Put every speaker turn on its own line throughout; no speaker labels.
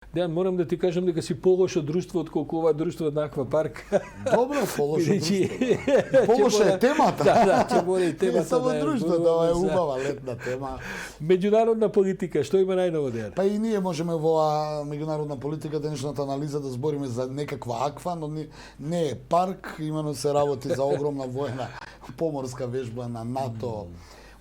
Дејан, морам да ти кажам дека си полошо друштво отколку ова друштво од Аквапарк.
Добро, полошо друштво. Полошо е темата.
Да, ќе мора и темата.
Не само друштво, да е убава летна тема.
Меѓународна политика, што има најново, Дејан?
Па и ние можеме во меѓународна политика денешната анализа да збориме за некаква аква, но не е парк, имено се работи за огромна воена поморска вежба на НАТО,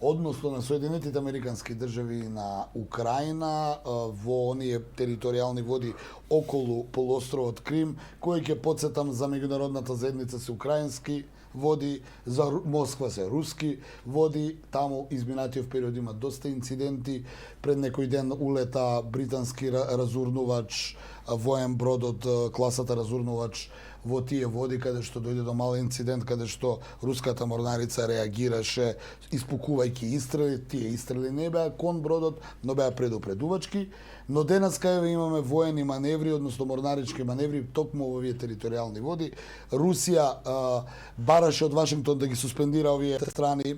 односно на Соединетите Американски држави и на Украина во оние територијални води околу полуостровот Крим, кој ќе потсетам за меѓународната заедница се украински води, за Москва се руски води, таму изминатиот период има доста инциденти. Пред некој ден улета британски разурнувач, воен брод од класата разурнувач во тие води, каде што дојде до мал инцидент, каде што руската морнарица реагираше испукувајќи истрели. Тие истрели не беа кон бродот, но беа предупредувачки. Но денес кај имаме воени маневри, односно морнарички маневри, токму во овие територијални води. Русија бараше од Вашингтон да ги суспендира овие страни,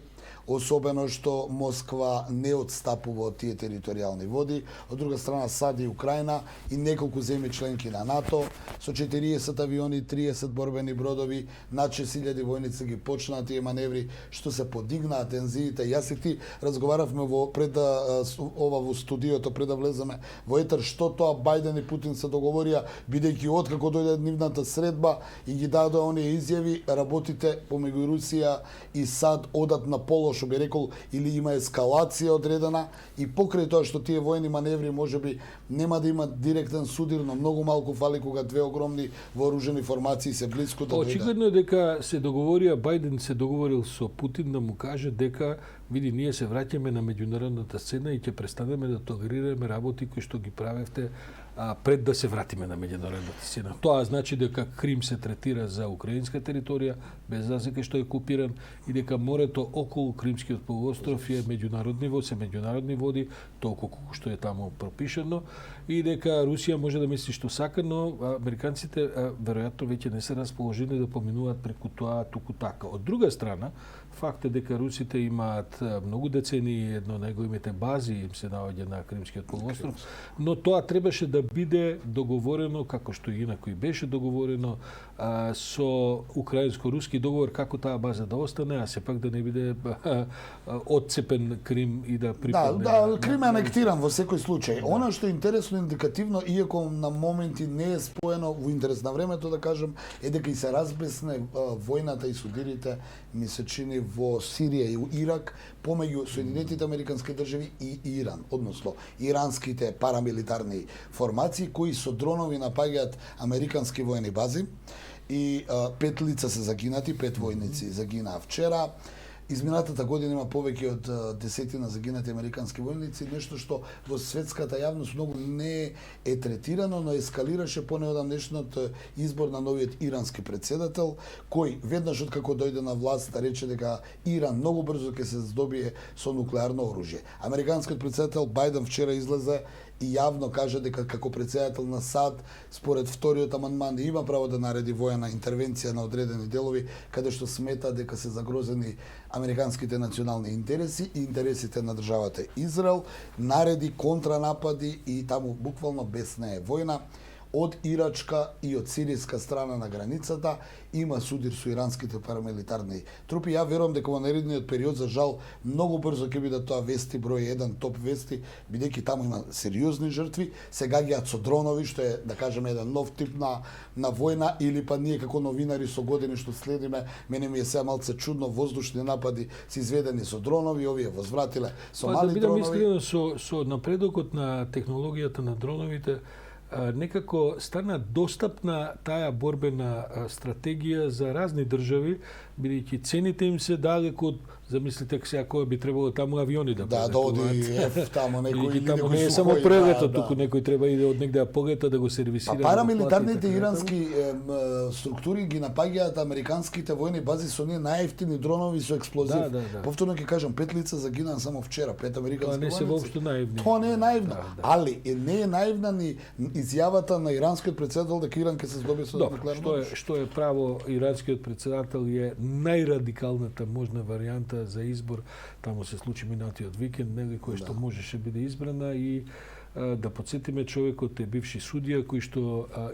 особено што Москва не отстапува од тие територијални води. Од друга страна САД и Украина и неколку земји членки на НАТО со 40 авиони, 30 борбени бродови, над 6000 војници ги почнаа тие маневри, што се подигнаа тензиите. Јас и ти разговаравме пред ова во студиото, пред да влеземе во етер, што тоа Бајден и Путин се договорија, бидејќи откако дојде нивната средба и ги дадоа оние изјави, работите помеѓу Русија и САД одат на полошо, би рекол, или има ескалација одредена, и покрај тоа што тие воени маневри можеби нема да имат директен судир, но многу малку фали кога две огромни вооружени формации се блиску да дојдат.
Очигледно е дека се договорија, Бајден се договорил со Путин да му каже дека види, ние се враќаме на меѓународната сцена и ќе престанеме да толерираме работи кои што ги правевте пред да се вратиме на меѓународната сцена. Тоа значи дека Крим се третира за украинска територија, без разлика што е окупиран, и дека морето околу Кримскиот полуостров е меѓународни води, толку колку што е таму пропишано, и дека Русија може да мисли што сака, но американците веројатно веќе не се расположени да поминуваат преку тоа туку така. Од друга страна, факт е дека русите имаат многу децении, едно од најголемите бази им се наоѓа на Кримскиот полуостров, но тоа требаше да биде договорено, како што и инаку беше договорено, со украинско-руски договор, како таа база да остане, а сепак да не биде одцепен Крим и да припадне.
Да, Крим е анектиран во секој случај. Она што е интересно индикативно, иако на моменти не е споено во интерес на времето, да кажем, е дека и се разбесне војната и судирите, ми се чини, во Сирија и Ирак помеѓу Соединетите Американски држави и Иран, односно иранските парамилитарни формации кои со дронови напаѓаат американски воени бази и 5 лица се загинати, 5 војници загинаа вчера. Изминатата година има повеќе од 10 загинати американски војници, нешто што во светската јавност многу не е третирано, но ескалираше понеодамнешниот избор на новиот ирански претседател, кој веднаш откако дојде на власт рече дека Иран многу брзо ќе се здобие со нуклеарно оружје. Американскиот претседател Бајден вчера излезе и јавно кажа дека како претседател на САД, според вториот амандман, има право да нареди воена интервенција на одредени делови каде што смета дека се загрозени американските национални интереси и интересите на државата Израел, нареди контранапади и таму буквално без неа војна. Од ирачка и од сиријска страна на границата има судир со иранските парамилитарни трупи. Ја верувам дека во наредниот период, за жал, многу брзо ќе биде тоа вести број 1, топ вести, бидејќи таму има сериозни жртви. Сега ги со дронови, што е, да кажеме, еден нов тип на војна, или па ние како новинари со години што следиме, мене ми е сега малце чудно, воздушни напади се изведени со дронови, овие возвратиле со мали дронови.
Да бидам искрено, со напредокот на технологијата на дроновите, некако стана достапна таа борбена стратегија за разни држави, бидејќи цените им се далеку од, замислите сега кој би требало таму авиони да
да оди таму некој или
таму не е само прелето, туку некој треба иде од негде да полета да го сервисира.
Па парамилитарните ирански структури ги напаѓаат американските војни бази со оние најевтини дронови со експлозив. Повторно ќе кажам, 5 лица загинаа само вчера, 5 американски војници.
Тоа не се воопшто наивни.
Тоа не е наивно, али не е наивна ни изјавата на иранскиот претседател дека Иран ќе се здобие со нуклеарно оружје.
Што е право, иранскиот претседател е најрадикалната можна варијанта за избор. Таму се случи минатиот викенд, нели, кој што можеше биде избрана, и да подсетиме човекот е бивши судија кој што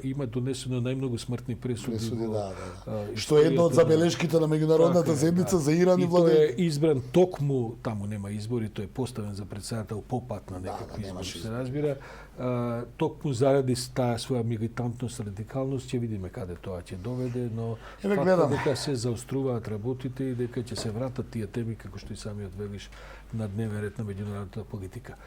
има донесено најмногу смртни пресуди.
Што е една од забелешките на меѓународната седница за Иран и
владење. Тој е избран токму, таму нема избори, тој е поставен за председател попат на некакви избори, се разбира. Токму заради таа своја милитантност, радикалност, ќе видиме каде тоа ќе доведе, но фактот дека се заоструваат работите и дека ќе се вратат тие теми, како што и самиот велиш, на дневен ред на меѓународната политика.